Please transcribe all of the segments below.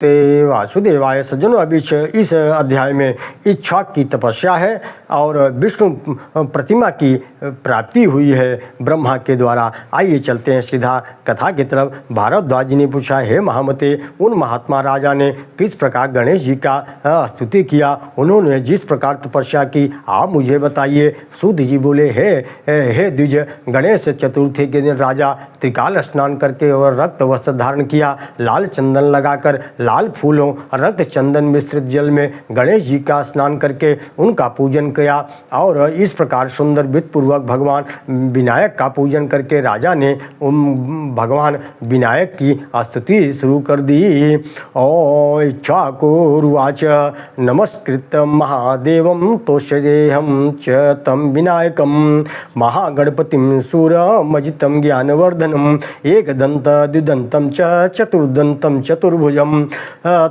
ते वासुदेवाय सज्जनों, अभी इस अध्याय में इक्ष्वाकु की तपस्या है और विष्णु प्रतिमा की प्राप्ति हुई है ब्रह्मा के द्वारा। आइए चलते हैं सीधा कथा की तरफ। भारद्वाज जी ने पूछा, हे महामते, उन महात्मा राजा ने किस प्रकार गणेश जी का स्तुति किया? उन्होंने जिस प्रकार तपस्या की आप मुझे बताइए। सूत जी बोले, हे द्विज, गणेश चतुर्थी के दिन राजा त्रिकाल स्नान करके और रक्त वस्त्र धारण किया, लाल चंदन लगाकर लाल फूलों रक्त चंदन मिश्रित जल में गणेश जी का स्नान करके उनका पूजन किया और इस प्रकार सुंदर विधिपूर्वक भगवान विनायक का पूजन करके राजा ने भगवान विनायक की स्तुति शुरू कर दी। ओ इक्ष्वाकुरुवाच नमस्कृत महादेवं तोषजेहं च तं विनायकं महागणपतिं सूरमजितं ज्ञानवर्धनम् एकदंत द्विदंतं च चतुर्दंतं चतुर्भुजं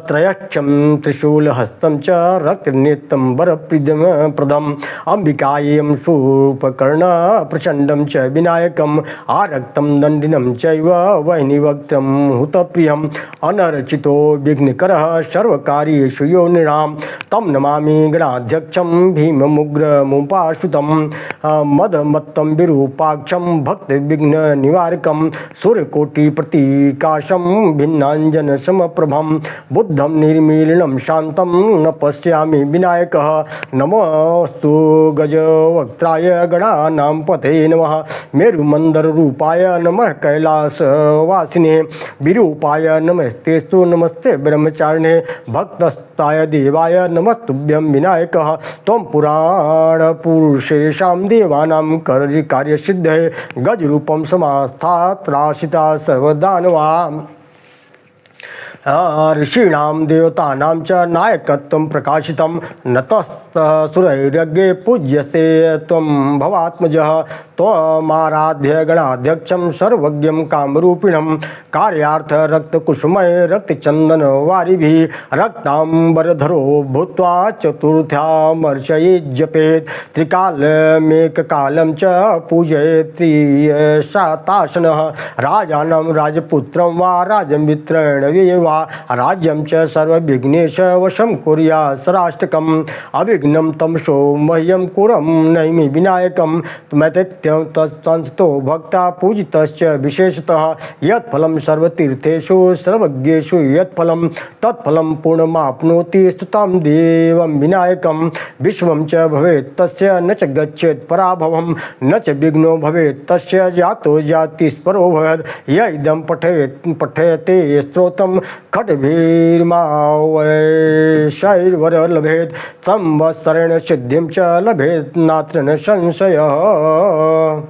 त्रयक्षं त्रिशूलहस्तं च रक्तनेत्रं वरप्रदम् अंबिकायं शूर्पकर्ण प्रचंडं च विनायकम् आरक्तं दंडिनं चैव वह्निवक्त्रं हुतप्रियम् अनर्चितो विघ्नकरः सर्वकार्येषु यो नृणां तं नमामि गणाध्यक्षं भीममुग्रमुपाश्रितं मदमत्तं विरूपाक्षं भक्तविघ्ननिवारकं सूर्यकोटिप्रतीकाशं भिन्नाञ्जन समप्रभं बुद्धं निर्मीलिनं शान्तं न पश्यामि विनायकः। नमोस्तु गजवक्त्राय गणानां पते नमः, मेरुमन्दररूपाय नमः, कैलासवासिने विरूपाय नमस्तेस्तु, नमस्ते ब्रह्मचारिणे भक्तस्ताय देवाय नमस्तुभ्यं विनायकः। त्वं पुराणपुरुषेषां देवानां कार्यसिद्धये गजरूपं समास्थात्राशिता सर्वदानवाः ऋषीणां देवतानां च नायकत्वं प्रकाशितं नतस्तसुरैर्यज्ञे पूज्यसे त्वं भवात्मजः। त्वमाराध्य गणाध्यक्षं सर्वज्ञं कामरूपिणं कार्यार्थ रक्तकुसुमय रक्तचन्दन वारिभिः रक्ताम्बरधरो भूत्वा चतुर्थ्यामर्चयेत् जपेत् त्रिकालमेककालं च पूजयेत् त्रिशतासनः राजानं राजपुत्रं वा राजमित्रेण वा राज्यं च सर्वविघ्नेश वशं कुर्यात् सराष्टकम् अविघ्नं तमसो मह्यं कुरं नैमि विनायकं मैतत्यं तत्संतो भक्ता पूजितश्च विशेषतः यत्फलं सर्वतीर्थेषु सर्वज्ञेषु यत्फलं तत्फलं पूर्णमाप्नोति स्तुतं देवं विनायकं। विश्वं च भवेत् तस्य न च गच्छेत् पराभवं न च विघ्नो भवेत् तस्य जातो जातिस्परो भवेत् य इदं पठयते स्तोत्रं खड्गभीर्मावैशैर्वर लभेत् संवत्सरेण सिद्धिं च लभेत् नात्र न संशयः।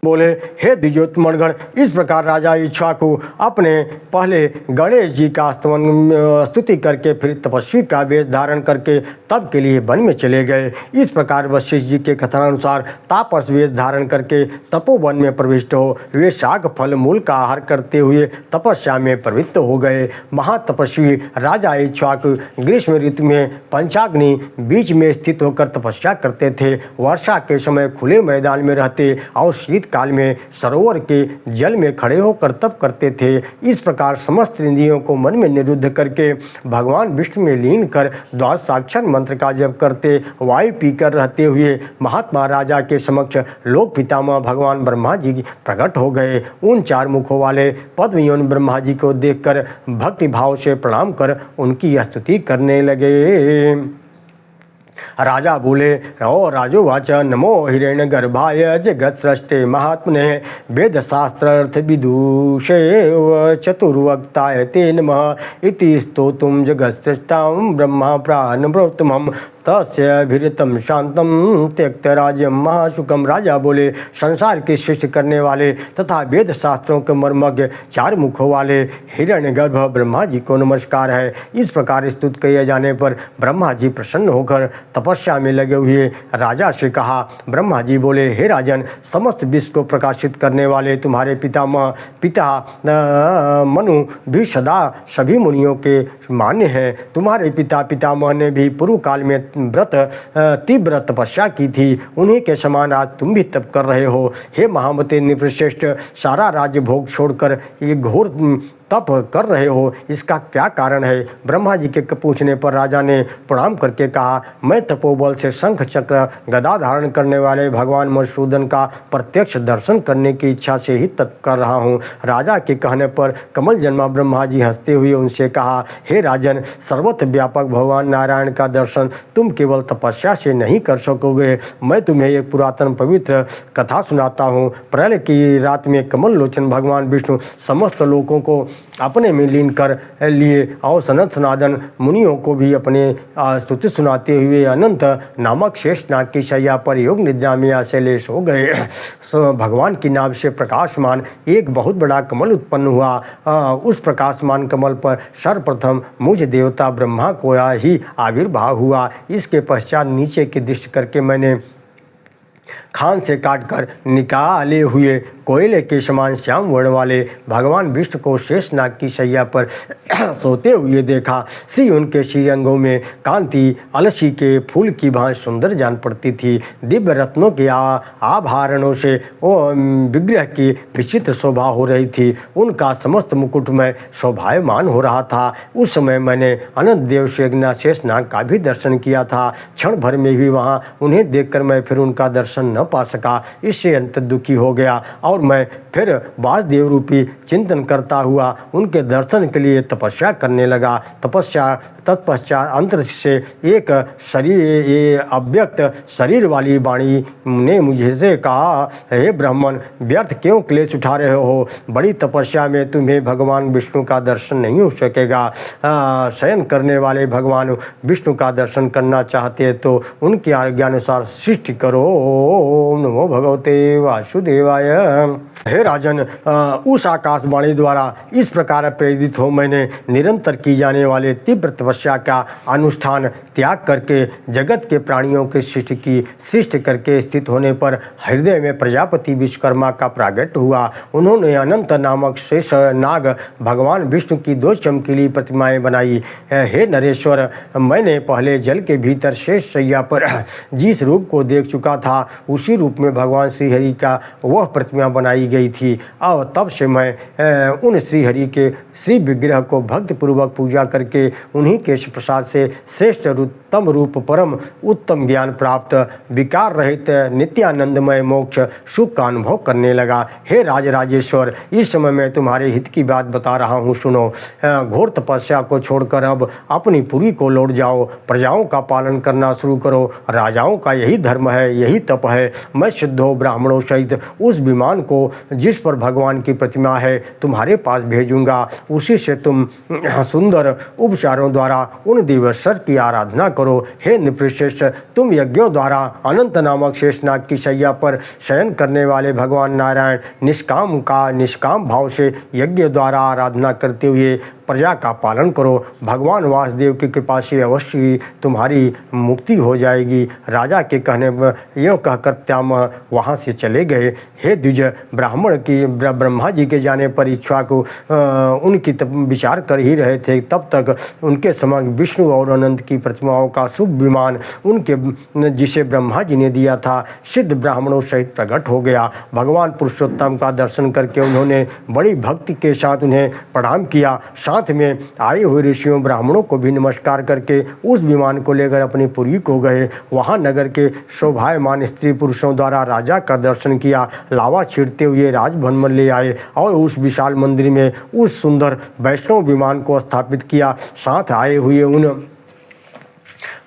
बोले, हे द्विजोत्तमगण, इस प्रकार राजा इक्ष्वाकु अपने पहले गणेश जी का स्तुति करके फिर तपस्वी का वेश धारण करके तप के लिए वन में चले गए। इस प्रकार वशिष्ठ जी के कथनानुसार तापस वेश धारण करके तपोवन में प्रविष्ट हो वे शाक फल मूल का आहार करते हुए तपस्या में प्रवृत्त हो गए। महातपस्वी राजा इक्ष्वाकु ग्रीष्म ऋतु में पंचाग्नि बीच में स्थित होकर तपस्या करते थे। वर्षा के समय खुले मैदान में रहते और शीत काल में सरोवर के जल में खड़े होकर तप करते थे। इस प्रकार समस्त इंद्रियों को मन में निरुद्ध करके भगवान विष्णु में लीन कर द्वादशाक्षर मंत्र का जप करते वायु पीकर रहते हुए महात्मा राजा के समक्ष लोक पितामह भगवान ब्रह्मा जी प्रकट हो गए। उन चार मुखों वाले पद्मयोनि ब्रह्मा जी को देखकर भक्ति भाव से प्रणाम कर उनकी स्तुति करने लगे। राजा बोले, ओ राजोवाच नमो हिरण्यगर्भाय जगत्सृष्टे महात्मने वेदशास्त्रार्थ विदुषे चतुर्वक्ताय ते नमः इति स्तोतुं जगत्सृष्टां ब्रह्मा प्राणप्रोत्तमम् तस्य भीरतम शांतम त्यक्त राज्यम महासुखम। राजा बोले, संसार की सृष्टि करने वाले तथा वेद शास्त्रों के मर्मज्ञ चार मुखों वाले हिरण्यगर्भ ब्रह्मा जी को नमस्कार है। इस प्रकार स्तुत किए जाने पर ब्रह्मा जी प्रसन्न होकर तपस्या में लगे हुए राजा से कहा। ब्रह्मा जी बोले, हे राजन, समस्त विश्व को प्रकाशित करने वाले तुम्हारे पिता मनु भी सदा सभी मुनियों के मान्य हैं। तुम्हारे पिता पितामह ने भी पूर्व काल में तीव्र तपस्या की थी, उन्हीं के समान आज तुम भी तप कर रहे हो। हे महामते, निप्रश्रेष्ठ, सारा राज्य भोग छोड़कर ये घोर तप कर रहे हो, इसका क्या कारण है? ब्रह्मा जी के पूछने पर राजा ने प्रणाम करके कहा, मैं तपोबल से शंख चक्र गदा धारण करने वाले भगवान मधुसूदन का प्रत्यक्ष दर्शन करने की इच्छा से ही तप कर रहा हूँ। राजा के कहने पर कमल जन्मा ब्रह्मा जी हंसते हुए उनसे कहा, हे राजन, सर्वत्र व्यापक भगवान नारायण का दर्शन तुम केवल तपस्या से नहीं कर सकोगे। मैं तुम्हें एक पुरातन पवित्र कथा सुनाता हूँ। प्रलय की रात में कमल लोचन भगवान विष्णु समस्त लोगों को अपने में लीन कर लिए और सनत सनातन मुनियों को भी अपने स्तुति सुनाते हुए अनंत नामक शेषनाग की शैया पर योग निद्रा में आशलेष हो गए। भगवान की नाभ से प्रकाशमान एक बहुत बड़ा कमल उत्पन्न हुआ। उस प्रकाशमान कमल पर सर्वप्रथम मुझ देवता ब्रह्मा को ही आविर्भाव हुआ। इसके पश्चात नीचे की दृष्टि करके मैंने खान से काटकर निकाले हुए कोयले के समान श्याम वर्ण वाले भगवान विष्णु को शेषनाग की शैया पर सोते हुए देखा। श्री उनके श्रीअंगों में कांति अलसी के फूल की भांति सुंदर जान पड़ती थी। दिव्य रत्नों के आभरणों से वो विग्रह की विचित्र शोभा हो रही थी। उनका समस्त मुकुटमय शोभायमान हो रहा था। उस समय मैंने अनंत देव शेघना शेषनाग का भी दर्शन किया था। क्षण भर में भी वहाँ उन्हें देखकर मैं फिर उनका दर्शन न पा सका। इससे अंत दुखी हो गया और मैं फिर वासुदेव रूपी चिंतन करता हुआ उनके दर्शन के लिए तपस्या करने लगा। तत्पश्चात अंतरिक्ष से एक अव्यक्त शरीर वाली वाणी ने मुझे से कहा, हे ब्राह्मण, व्यर्थ क्यों क्लेश उठा रहे हो? बड़ी तपस्या में तुम्हें भगवान विष्णु का दर्शन नहीं हो सकेगा। शयन करने वाले भगवान विष्णु का दर्शन करना चाहते तो उनकी आज्ञानुसार सृष्टि करो। ओम नमो भगवते वासुदेवाय। हे राजन, उस आकाशवाणी द्वारा इस प्रकार प्रेरित हो मैंने निरंतर की जाने वाले तीव्र तपस्या का अनुष्ठान त्याग करके जगत के प्राणियों की सृष्टि करके स्थित होने पर हृदय में प्रजापति विश्वकर्मा का प्रागट्य हुआ। उन्होंने अनंत नामक शेष नाग भगवान विष्णु की 2 चमकीली प्रतिमाएं बनाई। हे नरेश्वर, मैंने पहले जल के भीतर शेष शैया पर जिस रूप को देख चुका था उसी रूप में भगवान श्रीहरि का वह प्रतिमा बनाई गई थी। और तब से मैं उन श्रीहरि के श्री विग्रह को भक्तिपूर्वक पूजा करके उन्हीं के प्रसाद से श्रेष्ठ उत्तम रूप परम उत्तम ज्ञान प्राप्त विकार रहित नित्यानंदमय मोक्ष सुख का अनुभव करने लगा। हे राजराजेश्वर, इस समय मैं तुम्हारे हित की बात बता रहा हूँ, सुनो। घोर तपस्या को छोड़कर अब अपनी पुरी को लौट जाओ। प्रजाओं का पालन करना शुरू करो। राजाओं का यही धर्म है, यही तप है। मैं सिद्धों ब्राह्मणों सहित उस विमान को जिस पर भगवान की प्रतिमा है तुम्हारे पास भेजूंगा। उसी से तुम सुंदर उपचारों द्वारा उन दिवसर की आराधना करो। हे नृपश्रेष्ठ, तुम यज्ञों द्वारा अनंत नामक शेषनाग की शैया पर शयन करने वाले भगवान नारायण निष्काम भाव से यज्ञ द्वारा आराधना करते हुए प्रजा का पालन करो। भगवान वासुदेव की कृपा से अवश्य ही तुम्हारी मुक्ति हो जाएगी। राजा के कहने पर यह कहकर पितामह वहाँ से चले गए। हे द्विज, ब्रह्मा जी के जाने पर इक्ष्वाकु उनकी विचार कर ही रहे थे। तब तक उनके समक्ष विष्णु और अनंत की प्रतिमाओं का शुभ विमान उनके जिसे ब्रह्मा जी ने दिया था सिद्ध ब्राह्मणों सहित प्रकट हो गया। भगवान पुरुषोत्तम का दर्शन करके उन्होंने बड़ी भक्ति के साथ उन्हें प्रणाम किया। साथ में आए हुए ऋषियों ब्राह्मणों को भी नमस्कार करके उस विमान को लेकर अपनी पुरी को गए। वहाँ नगर के शोभायमान स्त्री पुरुषों द्वारा राजा का दर्शन किया। लावा छींटते हुए राजभवन में ले आए और उस विशाल मंदिर में उस सुंदर वैष्णव विमान को स्थापित किया। साथ आए हुए उन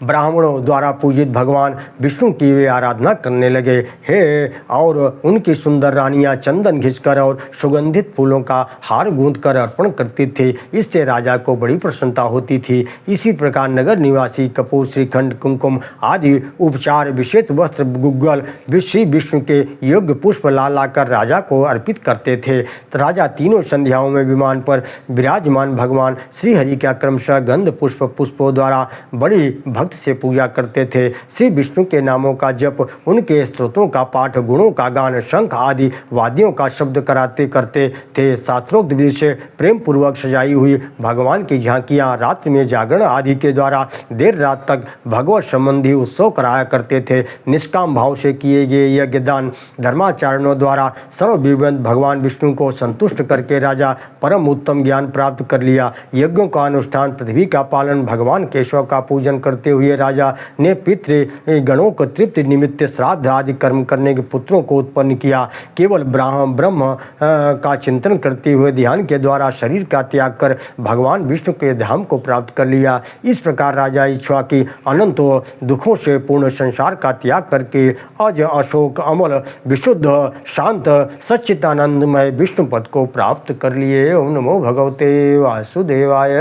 ब्राह्मणों द्वारा पूजित भगवान विष्णु की वे आराधना करने लगे। हे और उनकी सुंदर रानियां चंदन घिसकर और सुगंधित फूलों का हार गूंथकर अर्पण करती थी। इससे राजा को बड़ी प्रसन्नता होती थी। इसी प्रकार नगर निवासी कपूर, श्रीखंड, कुमकुम आदि उपचार, विशेष वस्त्र, गुग्गल श्री विष्णु के योग्य पुष्प ला लाकर राजा को अर्पित करते थे। राजा तीनों संध्याओं में विमान पर विराजमान भगवान श्रीहरि का क्रमशः गंध पुष्पों द्वारा बड़ी भक्ति भक्त से पूजा करते थे। श्री विष्णु के नामों का जप, उनके स्तोत्रों का पाठ, गुणों का गान, शंख आदि वाद्यों का शब्द कराते करते थे। शास्त्रोक्त विधि से प्रेम पूर्वक सजाई हुई भगवान की झांकियाँ रात्रि में जागरण आदि के द्वारा देर रात तक भगवत संबंधी उत्सव कराया करते थे। निष्काम भाव से किए गए यज्ञ दान धर्माचरणों द्वारा सर्वविबंध भगवान विष्णु को संतुष्ट करके राजा परम उत्तम ज्ञान प्राप्त कर लिया। यज्ञों का अनुष्ठान, पृथ्वी का पालन, भगवान केशव का पूजन करते हुए राजा ने पितृगणों को तृप्ति निमित्त श्राद्ध आदि कर्म करने के पुत्रों को उत्पन्न किया। केवल ब्रह्म का चिंतन करते हुए ध्यान के द्वारा शरीर का त्याग कर भगवान विष्णु के धाम को प्राप्त कर लिया। इस प्रकार राजा इक्ष्वाकु अनंत दुखों से पूर्ण संसार का त्याग करके अज, अशोक, अमल, विशुद्ध, शांत, सच्चिदानंदमय विष्णु पद को प्राप्त कर लिए। ओम नमो भगवते वासुदेवाय।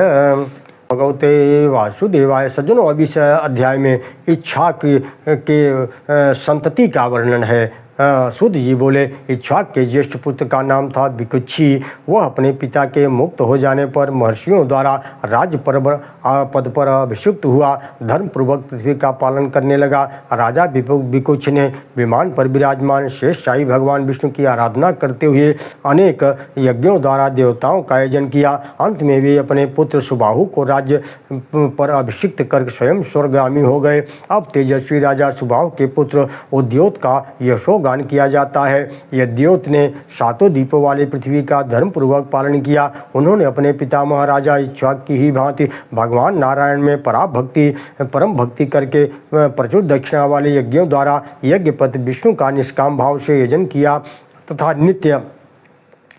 सज्जनों, अब इस अध्याय में इक्ष्वाकु के संतति का वर्णन है। सूत जी बोले, इक्ष्वाकु के ज्येष्ठ पुत्र का नाम था विकुक्षी। वह अपने पिता के मुक्त हो जाने पर महर्षियों द्वारा राज्य पद पर अभिषिक्त हुआ। धर्मपूर्वक पृथ्वी का पालन करने लगा। राजा विकुक्ष ने विमान पर विराजमान शेषशाही भगवान विष्णु की आराधना करते हुए अनेक यज्ञों द्वारा देवताओं का आयोजन किया। अंत में वे अपने पुत्र सुबाहु को राज्य पर अभिषिक्त कर स्वयं स्वर्गगामी हो गए। अब तेजस्वी राजा सुबाहु के पुत्र उद्योत का यशोगान किया जाता है। यद्योत ने 7 द्वीपों वाली पृथ्वी का धर्मपूर्वक पालन किया। उन्होंने अपने पिता महाराजा इक्ष्वाकु की ही भांति भगवान नारायण में परम भक्ति करके प्रचुर दक्षिणा वाले यज्ञों द्वारा यज्ञपति विष्णु का निष्काम भाव से यजन किया तथा नित्य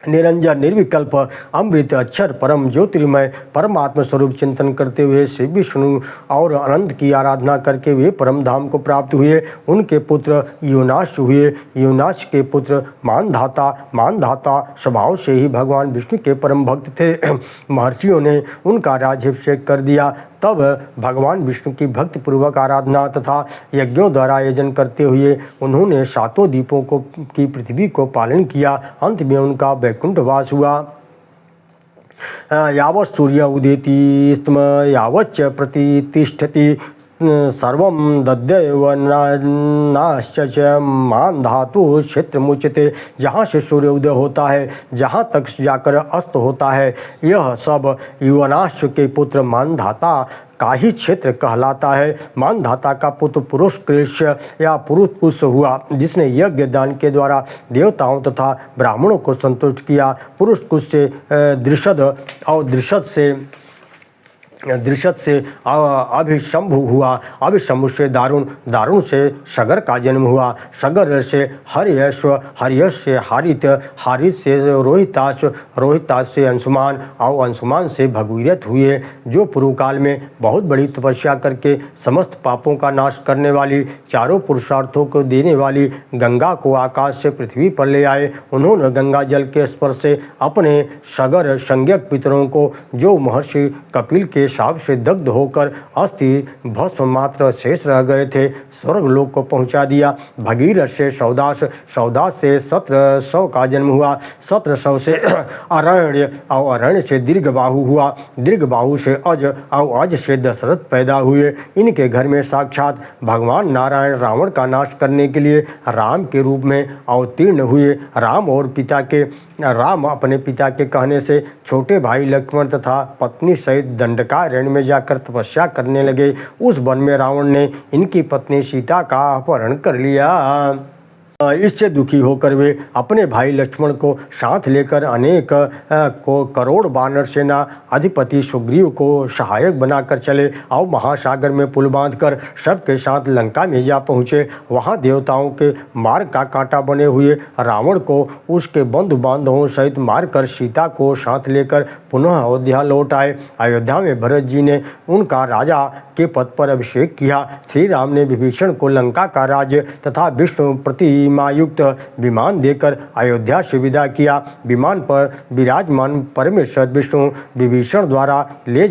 निरंजन निर्विकल्प अमृत अक्षर परम ज्योतिर्मय परमात्म स्वरूप चिंतन करते हुए श्री विष्णु और अनंत की आराधना करके वे परम धाम को प्राप्त हुए। उनके पुत्र योनाश हुए। योनाश के पुत्र मानधाता स्वभाव से ही भगवान विष्णु के परम भक्त थे। महर्षियों ने उनका राज्याभिषेक कर दिया। तब भगवान विष्णु की भक्तिपूर्वक आराधना तथा यज्ञों द्वारा आयोजन करते हुए उन्होंने 7 द्वीपों की पृथ्वी को पालन किया। अंत में उनका वैकुंठवास हुआ। यावत् सूर्य उदेति स्म यावच्च प्रतितिष्ठति सर्वं दद्यव नाश्च मान धातु क्षेत्र मुच्यते। जहाँ से सूर्य उदय होता है, जहाँ तक जाकर अस्त होता है, यह सब युवनाश के पुत्र मानधाता का ही क्षेत्र कहलाता है। मानधाता का पुत्र पुरुषकृष या पुरुषकुश हुआ, जिसने यज्ञ दान के द्वारा देवताओं तथा ब्राह्मणों को संतुष्ट किया। पुरुषकुश से दृषद और दृषद से अभिशंभु हुआ। अभिशंभु से दारुण से सगर का जन्म हुआ। सगर से हर्यश्व, हर्यश से हारित, हारित से रोहिताश, रोहिताश से अंशुमान और अंशुमान से भगीरथ हुए। जो पूर्व काल में बहुत बड़ी तपस्या करके समस्त पापों का नाश करने वाली, चारों पुरुषार्थों को देने वाली गंगा को आकाश से पृथ्वी पर ले आए। उन्होंने गंगा जल के स्पर्श से अपने सगर संज्ञक पितरों को, जो महर्षि कपिल के शाप से दग्ध होकर अस्थि भस्म मात्र शेष रह गए थे, स्वर्गलोक को पहुंचा दिया। भगीरथ से सौदास, सौदास से 1700 का जन्म हुआ। 1700 से अरण्य और अरण्य से दीर्घबाहु हुआ। दीर्घबाहु से अज और अज से दशरथ पैदा हुए। इनके घर में साक्षात भगवान नारायण रावण का नाश करने के लिए राम के रूप में अवतीर्ण हुए। राम अपने पिता के कहने से छोटे भाई लक्ष्मण तथा पत्नी सहित दंडकारण्य में जाकर तपस्या करने लगे। उस वन में रावण ने इनकी पत्नी सीता का अपहरण कर लिया। इससे दुखी होकर वे अपने भाई लक्ष्मण को साथ लेकर अनेक करोड़ वानर सेना अधिपति सुग्रीव को सहायक बनाकर चले और महासागर में पुल बांधकर सबके साथ लंका में जा पहुँचे। वहाँ देवताओं के मार्ग का कांटा बने हुए रावण को उसके बंधु बांधवों सहित मारकर सीता को साथ लेकर पुनः अयोध्या लौट आए। अयोध्या में भरत जी ने उनका राजा के पद पर अभिषेक किया। श्री राम ने विभीषण को लंका का राज्य तथा विष्णु प्रति प्रतिमा युक्त विमान देकर अयोध्या से विदा किया। विमान पर विराजमान परमेश्वर विष्णु विभीषण द्वारा ले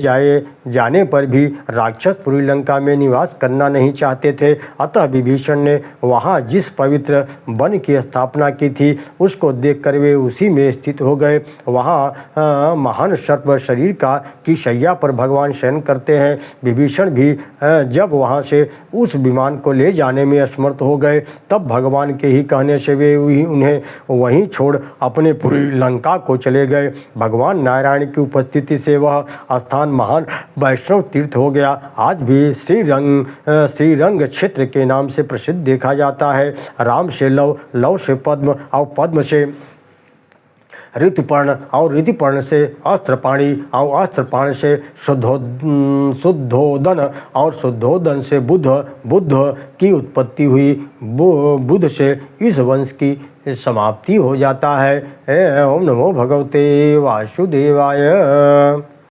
जाने पर भी राक्षस पूरी लंका में निवास करना नहीं चाहते थे। अतः विभीषण ने वहाँ जिस पवित्र वन की स्थापना की थी उसको देखकर वे उसी में स्थित हो गए। वहाँ महान सर्प शरीर की शैया पर भगवान शयन करते हैं। विभीषण भी जब वहाँ से उस विमान को ले जाने में असमर्थ हो गए तब भगवान के ही कहने से वे उन्हें वहीं छोड़ अपने पूरी लंका को चले गए। भगवान नारायण की उपस्थिति से वह स्थान महान वैष्णव तीर्थ हो गया। आज भी श्रीरंग क्षेत्र के नाम से प्रसिद्ध देखा जाता है। राम से लव, लव से पद्म और पद्म से ऋतुपर्ण और ऋतुपर्ण से अस्त्रपाणी और अस्त्रपाण से शुद्धोदन और शुद्धोदन से बुद्ध की उत्पत्ति हुई। बुद्ध से इस वंश की समाप्ति हो जाता है। ओम नमो भगवते वासुदेवाय।